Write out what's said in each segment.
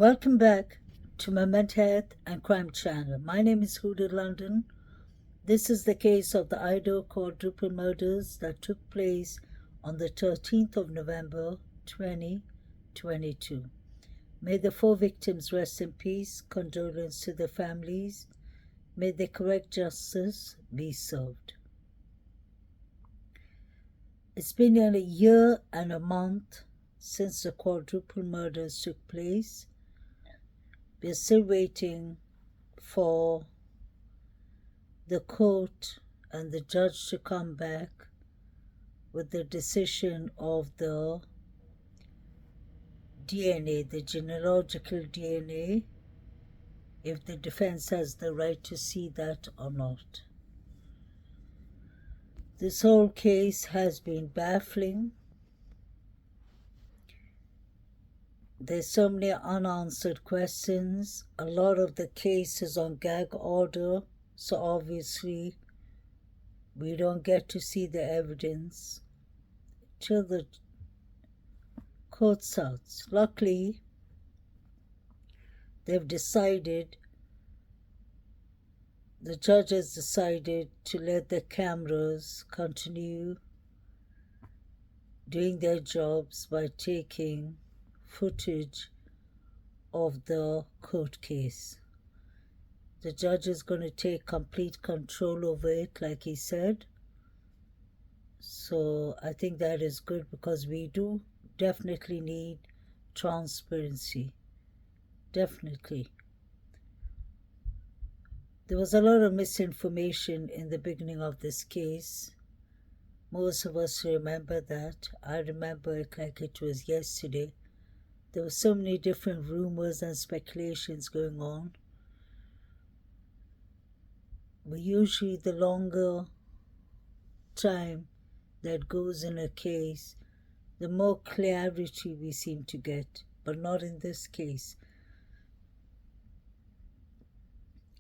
Welcome back to my mental health and crime channel. My name is Huda London. This is the case of the Idaho quadruple murders that took place on the 13th of November 2022. May the four victims rest in peace. Condolence to their families. May the correct justice be served. It's been a year and a month since the quadruple murders took place. We're still waiting for the court and the judge to come back with the decision of the DNA, the genealogical DNA, if the defense has the right to see that or not. This whole case has been baffling. There's so many unanswered questions. A lot of the case is on gag order, so obviously we don't get to see the evidence till the court starts. Luckily, they've decided, the judge has decided to let the cameras continue doing their jobs by taking footage of the court case. The judge is going to take complete control over it, like he said. So I think that is good, because we do definitely need transparency. Definitely. There was a lot of misinformation in the beginning of this case. Most of us remember that. I remember it like it was yesterday. There were so many different rumors and speculations going on. But usually the longer time that goes in a case, the more clarity we seem to get, but not in this case.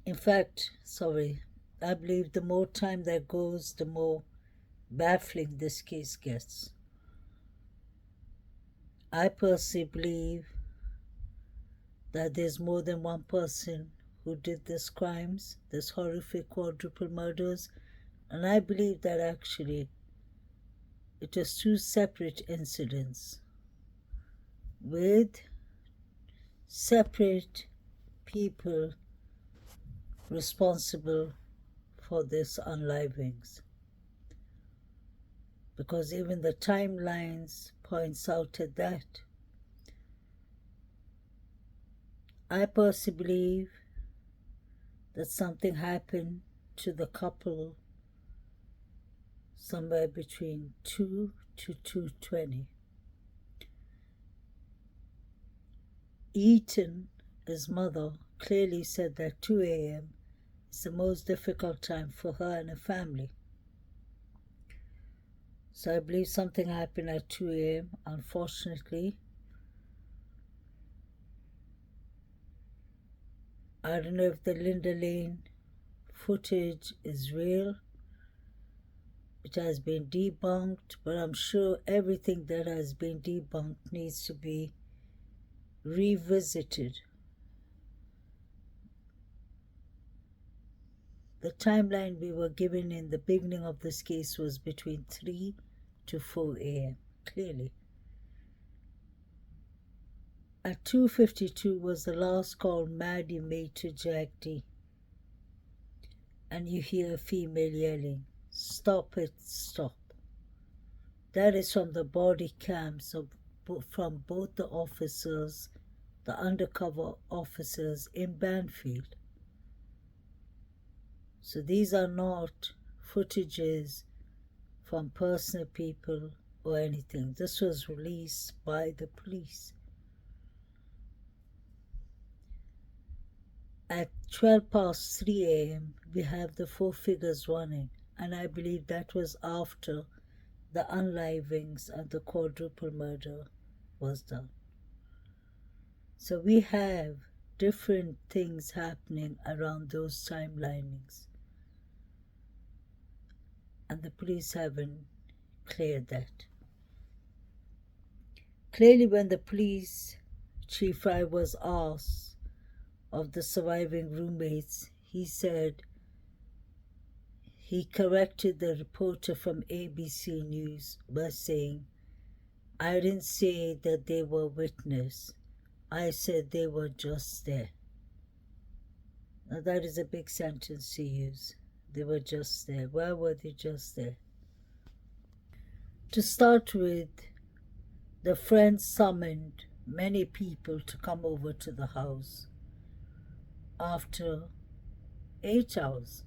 In fact, I believe the more time that goes, the more baffling this case gets. I personally believe that there's more than one person who did these crimes, this horrific quadruple murders, and I believe that actually it was two separate incidents with separate people responsible for these unlivings, because even the timelines points out at that. I personally believe that something happened to the couple somewhere between 2 to 2:20. Eaton, his mother, clearly said that 2 a.m. is the most difficult time for her and her family. So I believe something happened at 2 a.m., unfortunately. I don't know if the Linda Lane footage is real. It has been debunked, but I'm sure everything that has been debunked needs to be revisited. The timeline we were given in the beginning of this case was between 3 to 4 a.m., clearly. At 2:52 was the last call Maddie made to Jack D. And you hear a female yelling, "Stop it, stop." That is from the body cams from both the officers, the undercover officers in Banfield. So these are not footages from personal people or anything. This was released by the police. At 3 a.m., we have the four figures running, and I believe that was after the unlivings and the quadruple murder was done. So we have different things happening around those timelinings, and the police haven't cleared that. Clearly, when the police Chief Fry was asked of the surviving roommates. He said he corrected the reporter from ABC News by saying, "I didn't say that they were witness. I said they were just there." Now that is a big sentence to use. They were just there. Why were they just there? To start with, the friends summoned many people to come over to the house after 8 hours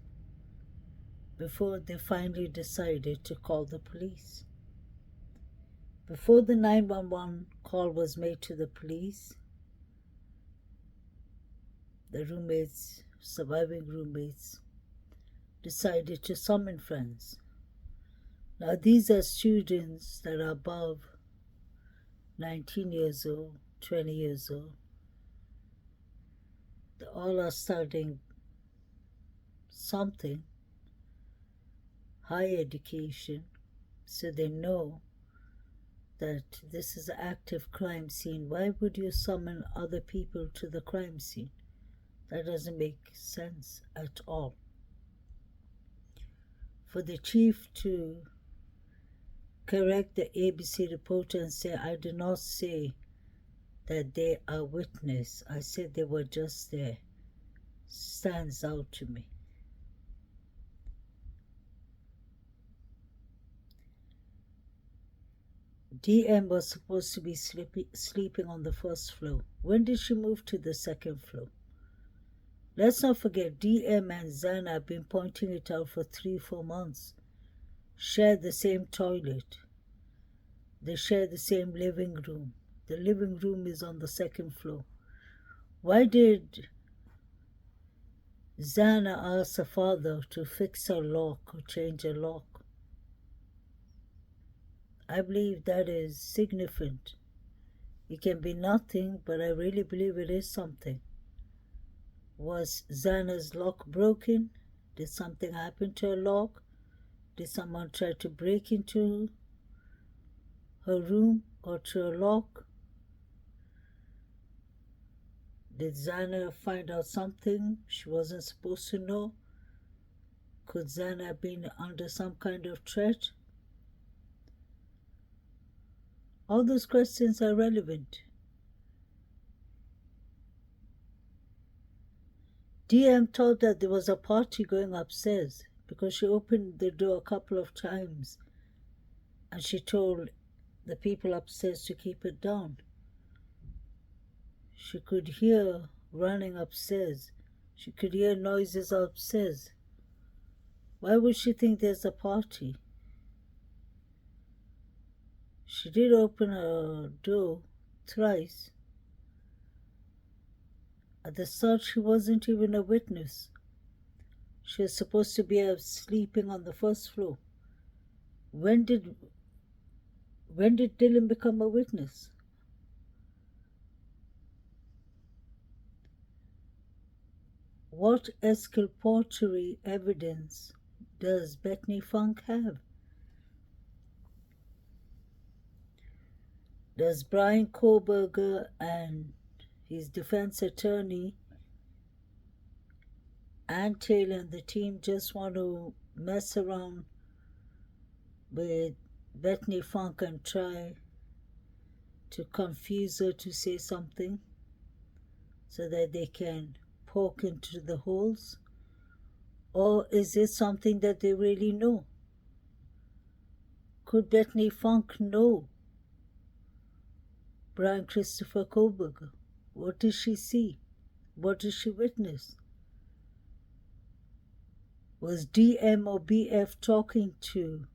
before they finally decided to call the police. Before the 911 call was made to the police, the roommates, surviving roommates, decided to summon friends. Now these are students that are above 19 years old, 20 years old. They all are studying something, higher education, so they know that this is an active crime scene. Why would you summon other people to the crime scene? That doesn't make sense at all. For the chief to correct the ABC reporter and say, "I did not say that they are witness. I said they were just there," stands out to me. DM was supposed to be sleeping on the first floor. When did she move to the second floor? Let's not forget, DM and Zana have been pointing it out for 3-4 months. Share the same toilet. They share the same living room. The living room is on the second floor. Why did Zana ask her father to fix her lock or change her lock? I believe that is significant. It can be nothing, but I really believe it is something. Was Zana's lock broken? Did something happen to her lock? Did someone try to break into her room or to her lock? Did Zana find out something she wasn't supposed to know? Could Zana have been under some kind of threat? All those questions are relevant. DM thought that there was a party going upstairs because she opened the door a couple of times and she told the people upstairs to keep it down. She could hear running upstairs. She could hear noises upstairs. Why would she think there's a party? She did open her door thrice. At the start, she wasn't even a witness. She was supposed to be sleeping on the first floor. When did Dylan become a witness? What exculpatory evidence does Bethany Funk have? Does Brian Koberger and his defense attorney and Taylor and the team just want to mess around with Bethany Funk and try to confuse her to say something so that they can poke into the holes? Or is it something that they really know? Could Bethany Funk know Brian Christopher Koberger? What did she see? What did she witness? Was DM or BF talking to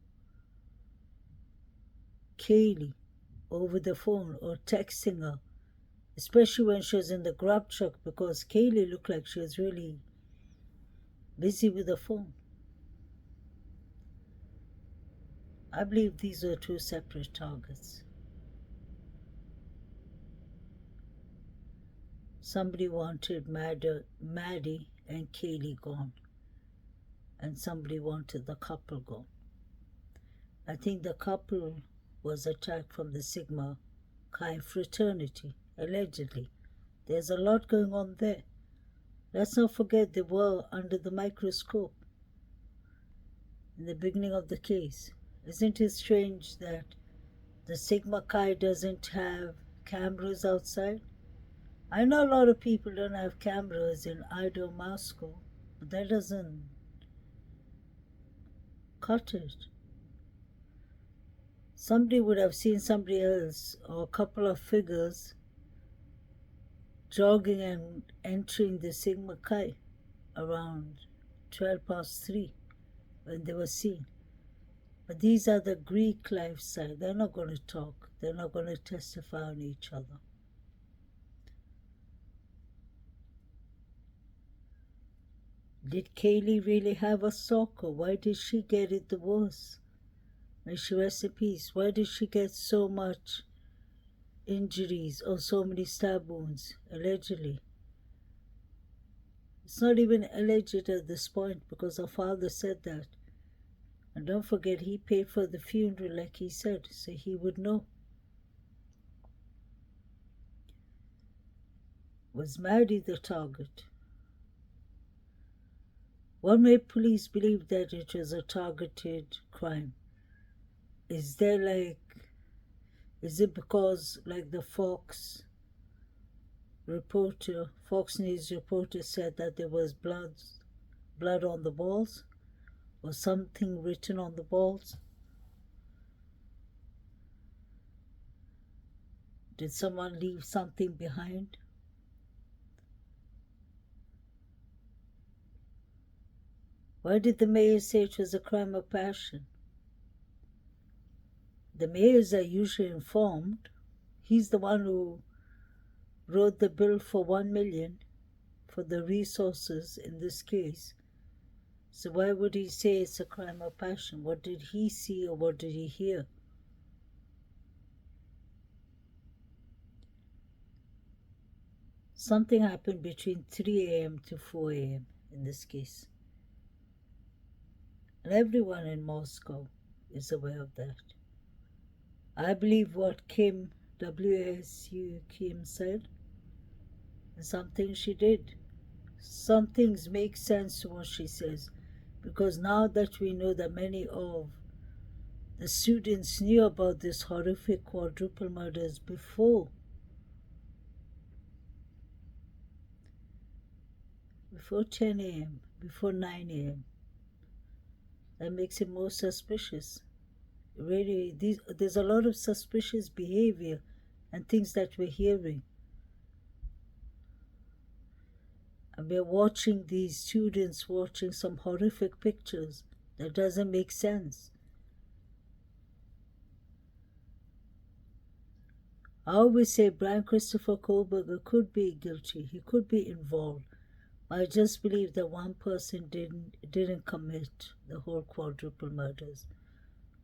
Kaylee over the phone or texting her, especially when she was in the grab truck, because Kaylee looked like she was really busy with the phone? I believe these were two separate targets. Somebody wanted Maddie and Kaylee gone, and somebody wanted the couple gone. I think the couple was attacked from the Sigma Chi fraternity. allegedly. There's a lot going on there. Let's not forget they were under the microscope in the beginning of the case. Isn't it strange that the Sigma Chi doesn't have cameras outside? I know a lot of people don't have cameras in Idaho, Moscow, but that doesn't cut it. Somebody would have seen somebody else or a couple of figures jogging and entering the Sigma Chi around 12 past 3 when they were seen. But these are the Greek lifestyle. They're not going to talk. They're not going to testify on each other. Did Kaylee really have a stalker? Why did she get it the worst? May she rest in peace. Why did she get so much injuries or so many stab wounds, allegedly? It's not even alleged at this point because her father said that. And don't forget, he paid for the funeral like he said, so he would know. Was Maddie the target? What made police believe that it was a targeted crime? Is it because, like the Fox News reporter said that there was blood on the balls? Or something written on the balls? Did someone leave something behind? Why did the mayor say it was a crime of passion? The mayors are usually informed. He's the one who wrote the bill for $1 million for the resources in this case. So why would he say it's a crime of passion? What did he see or what did he hear? Something happened between 3 a.m. to 4 a.m. in this case. And everyone in Moscow is aware of that. I believe what Kim, WSU Kim said, and some things she did. Some things make sense to what she says, because now that we know that many of the students knew about this horrific quadruple murders before 10 a.m., before 9 a.m., that makes it more suspicious. Really, there's a lot of suspicious behavior and things that we're hearing. And we're watching these students watching some horrific pictures that doesn't make sense. I always say Brian Christopher Kohlberger could be guilty. He could be involved. I just believe that one person didn't commit the whole quadruple murders.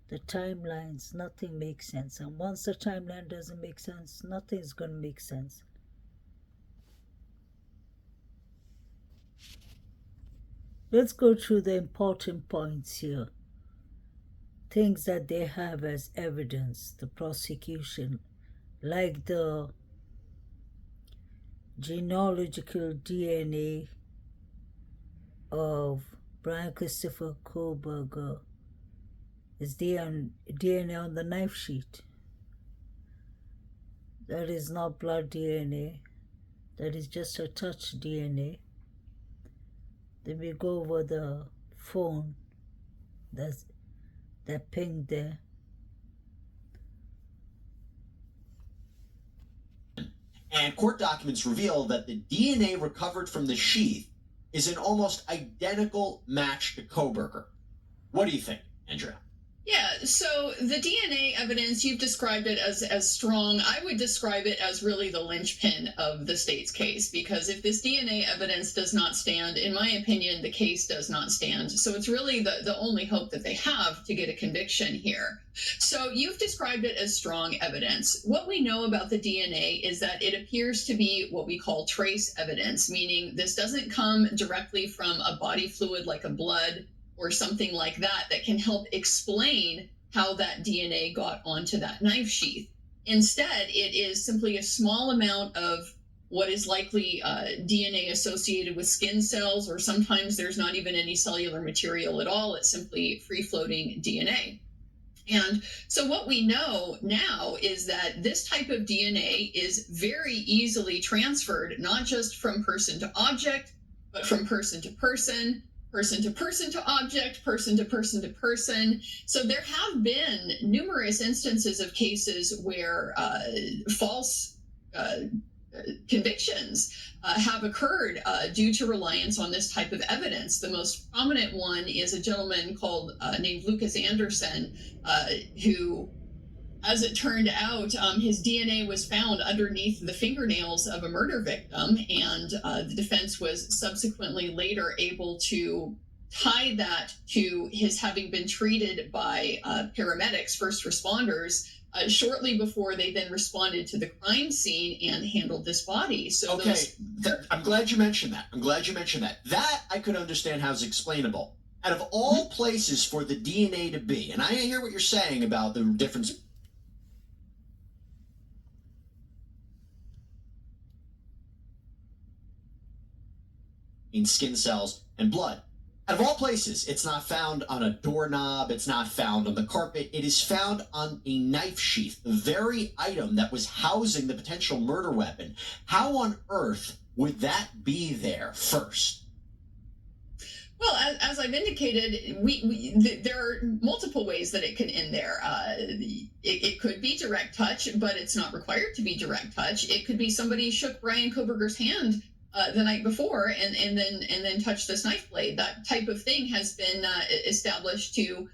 The timelines, nothing makes sense. And once the timeline doesn't make sense, nothing's going to make sense. Let's go through the important points here. Things that they have as evidence, the prosecution, like the genealogical DNA of Brian Christopher Kohlberger. Is DNA on the knife sheet. That is not blood DNA. That is just a touch DNA. Then we go over the phone that pinged there. And court documents reveal that the DNA recovered from the sheath is an almost identical match to Kohlberger. What do you think, Andrea? Yeah, so the DNA evidence, you've described it as strong. I would describe it as really the linchpin of the state's case, because if this DNA evidence does not stand, in my opinion, the case does not stand. So it's really the only hope that they have to get a conviction here. So you've described it as strong evidence. What we know about the DNA is that it appears to be what we call trace evidence, meaning this doesn't come directly from a body fluid like a blood or something like that can help explain how that DNA got onto that knife sheath. Instead, it is simply a small amount of what is likely DNA associated with skin cells, or sometimes there's not even any cellular material at all. It's simply free-floating DNA. And so what we know now is that this type of DNA is very easily transferred, not just from person to object, but from person to person, person to person to object, person to person to person. So there have been numerous instances of cases where false convictions have occurred due to reliance on this type of evidence. The most prominent one is a gentleman called named Lucas Anderson, who, as it turned out, his DNA was found underneath the fingernails of a murder victim, and the defense was subsequently later able to tie that to his having been treated by paramedics, first responders, shortly before they then responded to the crime scene and handled this body. So okay, I'm glad you mentioned that. That I could understand how it's explainable. Out of all places for the DNA to be, and I hear what you're saying about the difference in skin cells and blood. Out of all places, it's not found on a doorknob, it's not found on the carpet, it is found on a knife sheath, the very item that was housing the potential murder weapon. How on earth would that be there first? Well, as I've indicated, there are multiple ways that it can end there. It could be direct touch, but it's not required to be direct touch. It could be somebody shook Bryan Kohberger's hand the night before and then touched this knife blade. That type of thing has been established to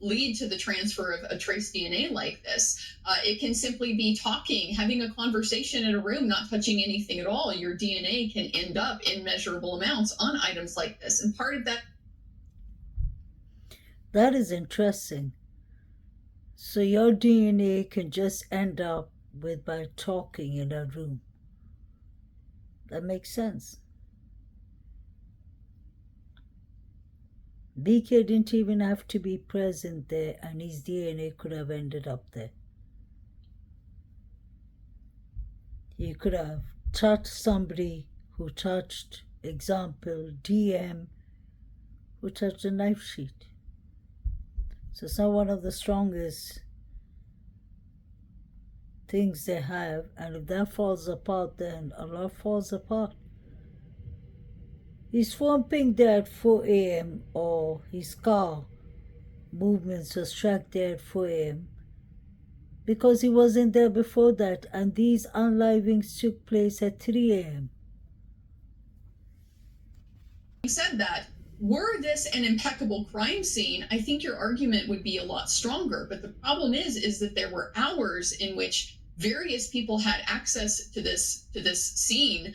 lead to the transfer of a trace DNA like this. It can simply be talking, having a conversation in a room, not touching anything at all. Your DNA can end up in measurable amounts on items like this. And part of that... That is interesting. So your DNA can just end up with by talking in a room. That makes sense. BK didn't even have to be present there, and his DNA could have ended up there. He could have touched somebody who touched, example, DM, who touched a knife sheet. So it's not one of the strongest things they have, and if that falls apart, then a lot falls apart. His phone pinged there at 4 a.m. or his car movements was tracked there at 4 a.m. because he wasn't there before that, and these unlivings took place at 3 a.m. Said that, were this an impeccable crime scene, I think your argument would be a lot stronger. But the problem is that there were hours in which various people had access to this scene.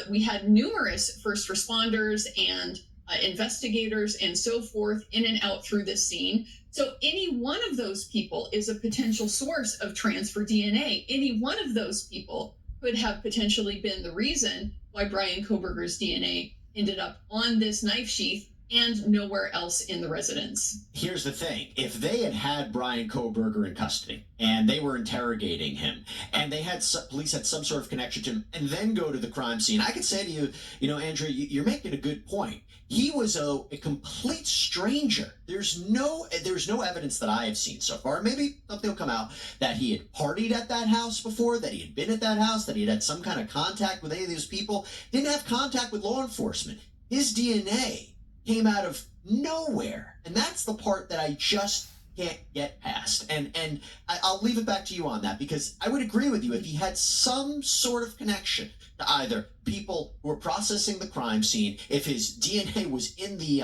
We had numerous first responders and investigators and so forth in and out through this scene. So any one of those people is a potential source of transfer DNA. Any one of those people could have potentially been the reason why Bryan Kohberger's DNA ended up on this knife sheath and nowhere else in the residence. Here's the thing. If they had Bryan Kohberger in custody and they were interrogating him and they had police had some sort of connection to him and then go to the crime scene, I could say to you, Andrew, you're making a good point. He was a complete stranger. There's no evidence that I have seen so far. Maybe something will come out that he had partied at that house before, that he had been at that house, that he had some kind of contact with any of these people. Didn't have contact with law enforcement. His DNA came out of nowhere, and that's the part that I just can't get past. And I'll leave it back to you on that, because I would agree with you if he had some sort of connection to either people who were processing the crime scene, if his DNA was in the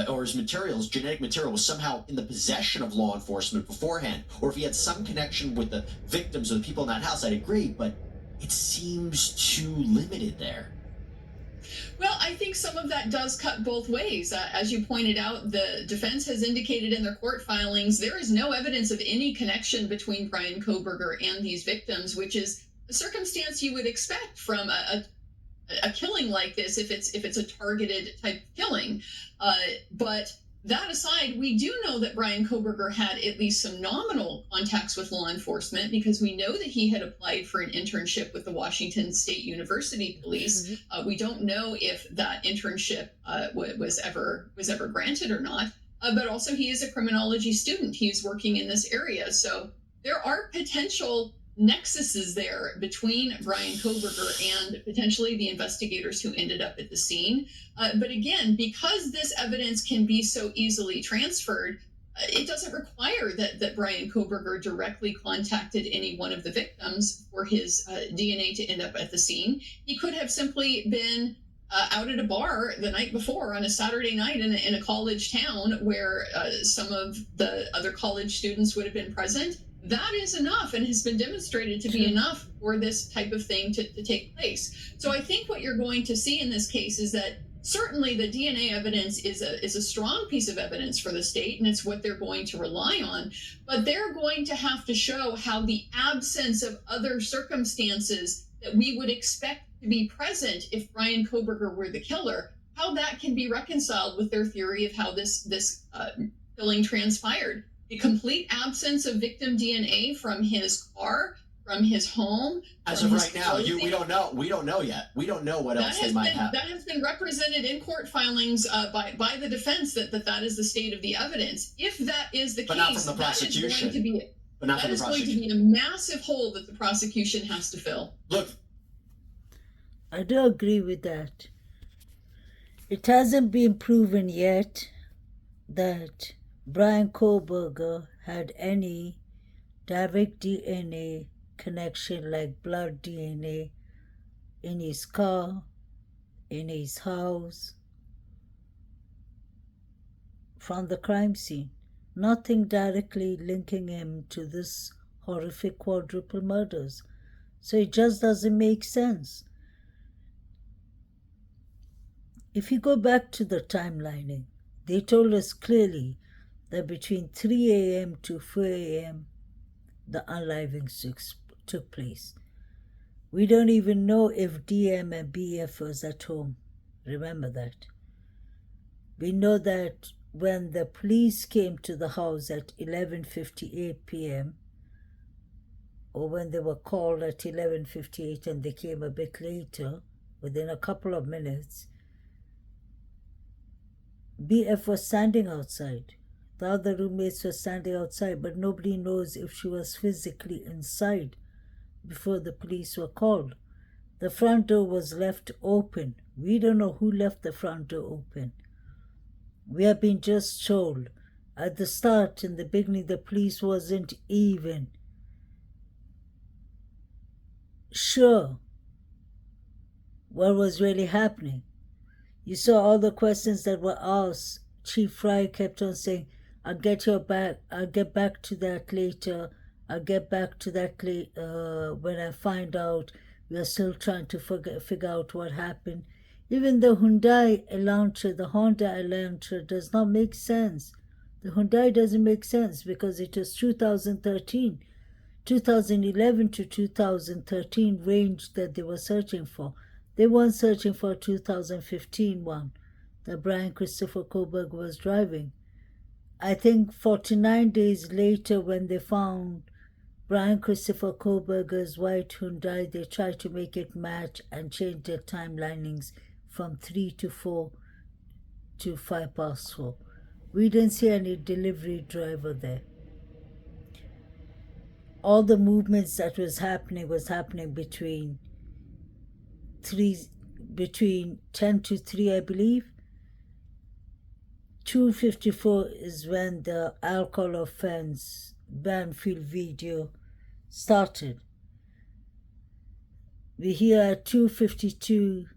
or his materials, genetic material was somehow in the possession of law enforcement beforehand, or if he had some connection with the victims or the people in that house, I'd agree, but it seems too limited there. Well, I think some of that does cut both ways. As you pointed out, the defense has indicated in their court filings there is no evidence of any connection between Bryan Kohberger and these victims, which is a circumstance you would expect from a killing like this if it's a targeted type killing. But That aside, we do know that Brian Koberger had at least some nominal contacts with law enforcement, because we know that he had applied for an internship with the Washington State University Police. We don't know if that internship was ever granted or not. But also, he is a criminology student. He's working in this area, so there are potential nexuses there between Brian Koberger and potentially the investigators who ended up at the scene. But again, because this evidence can be so easily transferred, it doesn't require that Brian Koberger directly contacted any one of the victims for his DNA to end up at the scene. He could have simply been out at a bar the night before on a Saturday night in a college town where some of the other college students would have been present. That is enough and has been demonstrated to be enough for this type of thing to take place. So I think what you're going to see in this case is that certainly the DNA evidence is a strong piece of evidence for the state, and it's what they're going to rely on. But they're going to have to show how the absence of other circumstances that we would expect to be present if Brian Koberger were the killer, how that can be reconciled with their theory of how this killing transpired. The complete absence of victim DNA from his car, from his home. As of right now, we don't know. We don't know yet. We don't know what else they might have. That has been represented in court filings by the defense that is the state of the evidence. If that is the case, not from the prosecution. That is going to be a massive hole that the prosecution has to fill. Look, I do agree with that. It hasn't been proven yet that Brian Koberger had any direct DNA connection, like blood DNA, in his car, in his house, from the crime scene. Nothing directly linking him to this horrific quadruple murders. So it just doesn't make sense. If you go back to the timelining, they told us clearly that between 3 a.m. to 4 a.m., the unlivings took place. We don't even know if DM and BF was at home. Remember that. We know that when the police came to the house at 11:58 p.m., or when they were called at 11:58 and they came a bit later, within a couple of minutes, BF was standing outside. The other roommates were standing outside, but nobody knows if she was physically inside before the police were called. The front door was left open. We don't know who left the front door open. We have been just told at the start, in the beginning, the police wasn't even sure what was really happening. You saw all the questions that were asked. Chief Fry kept on saying, I'll get back to that later. I'll get back to that when I find out. We are still trying to figure out what happened. Even the Honda Elantra does not make sense. The Hyundai doesn't make sense because it was 2013. 2011 to 2013 range that they were searching for. They weren't searching for a 2015 one that Brian Christopher Koberger was driving. I think 49 days later, when they found Brian Christopher Koberger's white Hyundai, they tried to make it match and change their timelinings from 3 to 4 to 5 past 4. We didn't see any delivery driver there. All the movements that was happening between 10 to 3, I believe. 2:54 is when the alcohol offense Banfield video started. We hear at 2:52.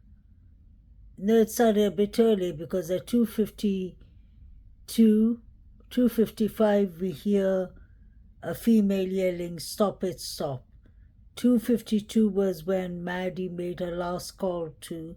No, it started a bit early because at 2:55 we hear a female yelling, "Stop it, stop." 2:52 was when Maddie made her last call to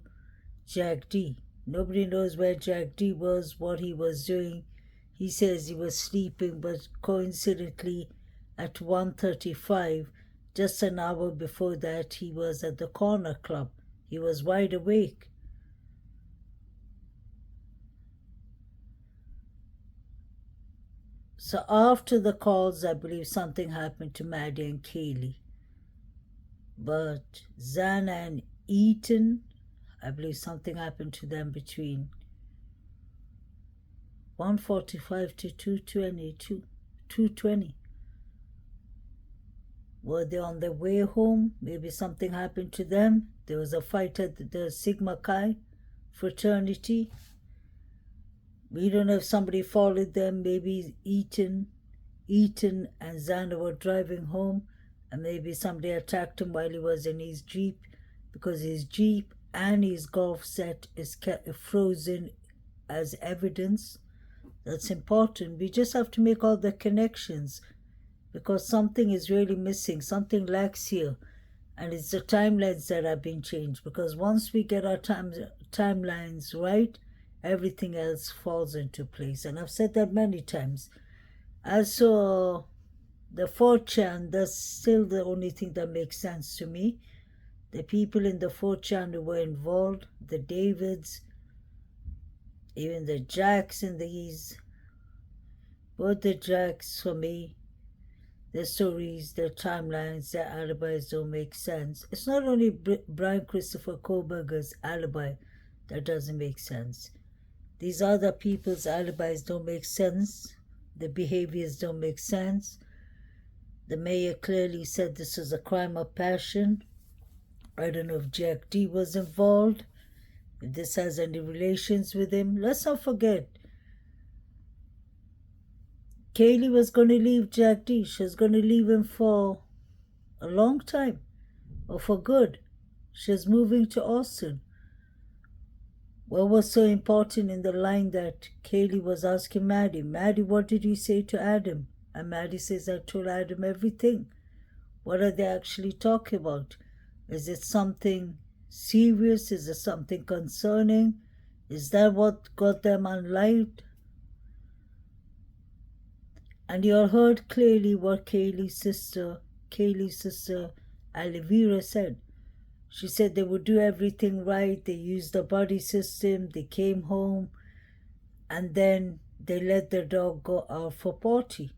Jack D. Nobody knows where Jack D was, what he was doing. He says he was sleeping, but coincidentally at 1:35, just an hour before that, he was at the corner club. He was wide awake. So after the calls, I believe something happened to Maddie and Kaylee. But Xana and Eaton, I believe something happened to them between 1:45 to 2:20. Were they on their way home? Maybe something happened to them. There was a fight at the Sigma Chi fraternity. We don't know if somebody followed them. Maybe Eaton and Xander were driving home, and maybe somebody attacked him while he was in his Jeep, because his Jeep and his golf set is kept frozen as evidence. That's important. We just have to make all the connections, because something is really missing. Something lacks here, and it's the timelines that have been changed, because once we get our timelines right, everything else falls into place. And I've said that many times. As for the 4chan, that's still the only thing that makes sense to me. The people in the 4chan who were involved, the Davids, even the Jacks in these, both the Jacks, for me, their stories, their timelines, their alibis don't make sense. It's not only Brian Christopher Kohlberger's alibi that doesn't make sense. These other people's alibis don't make sense. The behaviors don't make sense. The mayor clearly said this was a crime of passion. I don't know if Jack D was involved, if this has any relations with him. Let's not forget, Kaylee was going to leave Jack D. She was going to leave him for a long time, or for good. She was moving to Austin. What was so important in the line that Kaylee was asking Maddie, what did you say to Adam? And Maddie says, I told Adam everything. What are they actually talking about? Is it something serious? Is it something concerning? Is that what got them unlived? And you all heard clearly what Kaylee's sister, Olivera, said. She said they would do everything right. They used the buddy system. They came home, and then they let their dog go out for potty.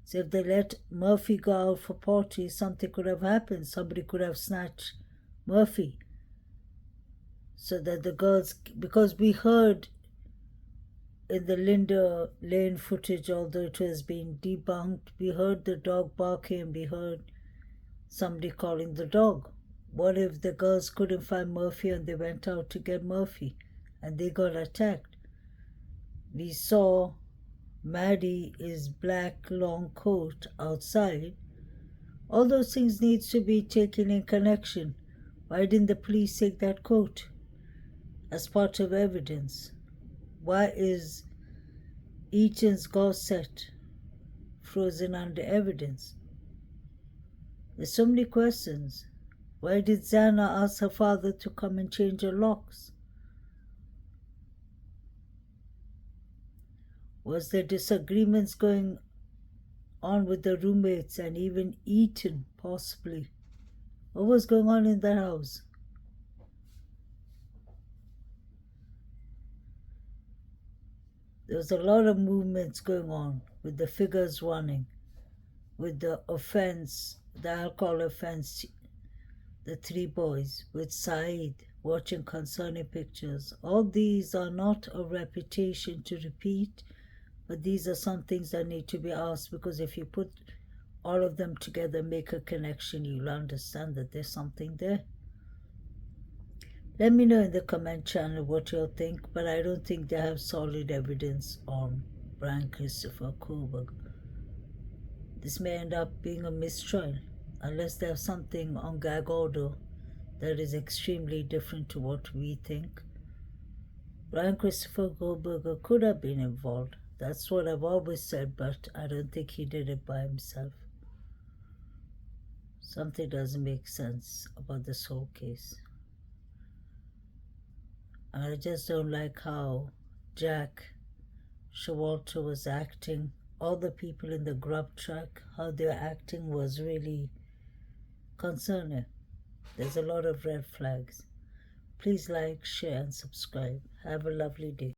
So if they let Murphy go out for potty, something could have happened. Somebody could have snatched Murphy. So that the girls, because we heard in the Linda Lane footage, although it was being debunked, we heard the dog barking, we heard somebody calling the dog. What if the girls couldn't find Murphy and they went out to get Murphy and they got attacked? We saw Maddie's black long coat outside. All those things needs to be taken in connection. Why didn't the police take that coat as part of evidence? Why is Eaton's golf set frozen under evidence? There's so many questions. Why did Xana ask her father to come and change her locks? Was there disagreements going on with the roommates and even Eaton, possibly? What was going on in that house? There was a lot of movements going on with the figures running, with the offense, the alcohol offense, the three boys, with Saeed watching concerning pictures. All these are not a repetition to repeat, but these are some things that need to be asked, because if you put all of them together, make a connection, you'll understand that there's something there. Let me know in the comment channel what you'll think, but I don't think they have solid evidence on Brian Christopher Kohlberger. This may end up being a mistrial, unless they have something on gag order that is extremely different to what we think. Brian Christopher Kohlberger could have been involved. That's what I've always said, but I don't think he did it by himself. Something doesn't make sense about this whole case. And I just don't like how Jack Showalter was acting. All the people in the grub truck, how they're acting was really concerning. There's a lot of red flags. Please like, share, and subscribe. Have a lovely day.